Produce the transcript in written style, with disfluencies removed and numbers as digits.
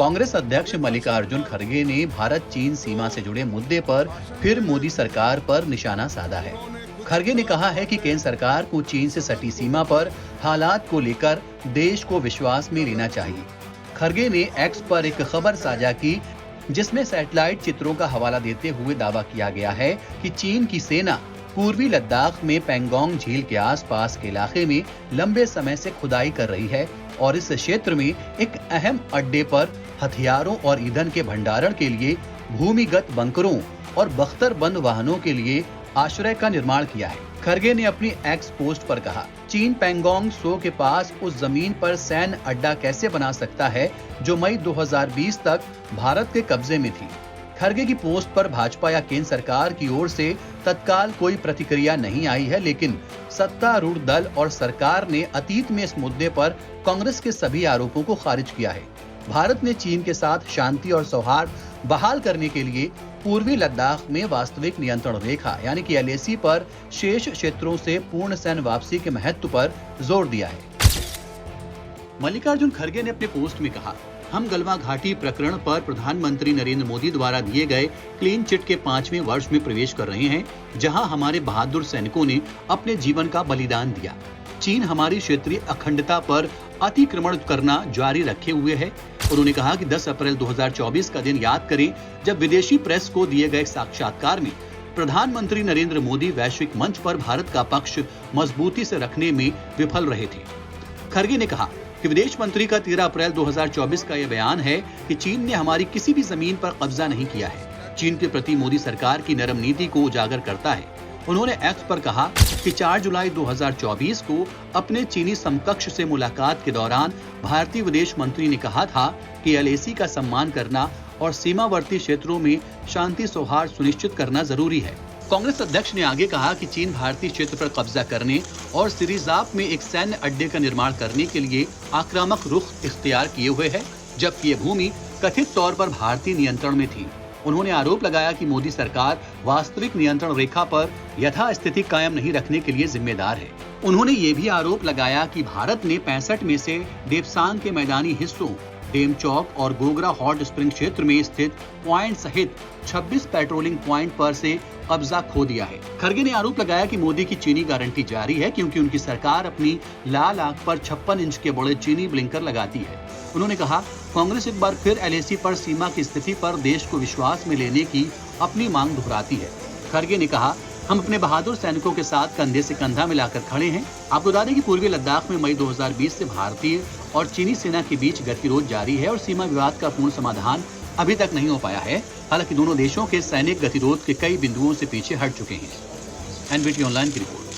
कांग्रेस अध्यक्ष मल्लिकार्जुन खड़गे ने भारत चीन सीमा से जुड़े मुद्दे पर फिर मोदी सरकार पर निशाना साधा है। खड़गे ने कहा है कि केंद्र सरकार को चीन से सटी सीमा पर हालात को लेकर देश को विश्वास में लेना चाहिए। खड़गे ने एक्स पर एक खबर साझा की जिसमें सैटेलाइट चित्रों का हवाला देते हुए दावा किया गया है कि चीन की सेना पूर्वी लद्दाख में पेंगोंग झील के आसपास के इलाके में लंबे समय से खुदाई कर रही है और इस क्षेत्र में एक अहम अड्डे पर हथियारों और ईंधन के भंडारण के लिए भूमिगत बंकरों और बख्तरबंद वाहनों के लिए आश्रय का निर्माण किया है। खड़गे ने अपनी एक्स पोस्ट पर कहा, चीन पेंगोंग त्सो के पास उस जमीन पर सैन्य अड्डा कैसे बना सकता है जो मई 2020 तक भारत के कब्जे में थी। खड़गे की पोस्ट पर भाजपा या केंद्र सरकार की ओर से तत्काल कोई प्रतिक्रिया नहीं आई है, लेकिन सत्तारूढ़ दल और सरकार ने अतीत में इस मुद्दे पर कांग्रेस के सभी आरोपों को खारिज किया है। भारत ने चीन के साथ शांति और सौहार्द बहाल करने के लिए पूर्वी लद्दाख में वास्तविक नियंत्रण रेखा यानी कि LAC पर शेष क्षेत्रों से पूर्ण सैन्य वापसी के महत्व पर जोर दिया है। मल्लिकार्जुन खड़गे ने अपने पोस्ट में कहा, हम गलवान घाटी प्रकरण पर प्रधानमंत्री नरेंद्र मोदी द्वारा दिए गए क्लीन चिट के 5वें वर्ष में प्रवेश कर रहे हैं, जहां हमारे बहादुर सैनिकों ने अपने जीवन का बलिदान दिया। चीन हमारी क्षेत्रीय अखंडता पर अतिक्रमण करना जारी रखे हुए है। उन्होंने कहा कि 10 अप्रैल 2024 का दिन याद करें जब विदेशी प्रेस को दिए गए साक्षात्कार में प्रधानमंत्री नरेंद्र मोदी वैश्विक मंच पर भारत का पक्ष मजबूती से रखने में विफल रहे थे। खड़गे ने कहा कि विदेश मंत्री का 13 अप्रैल 2024 का यह बयान है कि चीन ने हमारी किसी भी जमीन पर कब्जा नहीं किया है। चीन के प्रति मोदी सरकार की नरम नीति को उजागर करता है। उन्होंने एक्स पर कहा कि 4 जुलाई 2024 को अपने चीनी समकक्ष से मुलाकात के दौरान भारतीय विदेश मंत्री ने कहा था कि LAC का सम्मान करना और सीमावर्ती क्षेत्रों में शांति सौहार्द सुनिश्चित करना जरूरी है। कांग्रेस अध्यक्ष ने आगे कहा कि चीन भारतीय क्षेत्र पर कब्जा करने और सिरिजाप में एक सैन्य अड्डे का निर्माण करने के लिए आक्रामक रुख इख्तियार किए हुए है, जबकि ये भूमि कथित तौर पर भारतीय नियंत्रण में थी। उन्होंने आरोप लगाया कि मोदी सरकार वास्तविक नियंत्रण रेखा पर यथास्थिति कायम नहीं रखने के लिए जिम्मेदार है। उन्होंने ये भी आरोप लगाया कि भारत ने 65 में से देवसांग के मैदानी हिस्सों, डेमचौक और गोगरा हॉट स्प्रिंग क्षेत्र में स्थित पॉइंट सहित 26 पेट्रोलिंग पॉइंट पर से कब्जा खो दिया है। खड़गे ने आरोप लगाया कि मोदी की चीनी गारंटी जारी है क्योंकि उनकी सरकार अपनी लाल आंख पर 56 इंच के बड़े चीनी ब्लिंकर लगाती है। उन्होंने कहा, कांग्रेस एक बार फिर LAC पर सीमा की स्थिति पर देश को विश्वास में लेने की अपनी मांग दोहराती है। खड़गे ने कहा, हम अपने बहादुर सैनिकों के साथ कंधे से कंधा मिलाकर खड़े हैं। आपको बता दें कि पूर्वी लद्दाख में मई 2020 से भारतीय और चीनी सेना के बीच गतिरोध जारी है और सीमा विवाद का पूर्ण समाधान अभी तक नहीं हो पाया है। हालांकि दोनों देशों के सैनिक गतिरोध के कई बिंदुओं से पीछे हट चुके हैं। NBT ऑनलाइन की रिपोर्ट।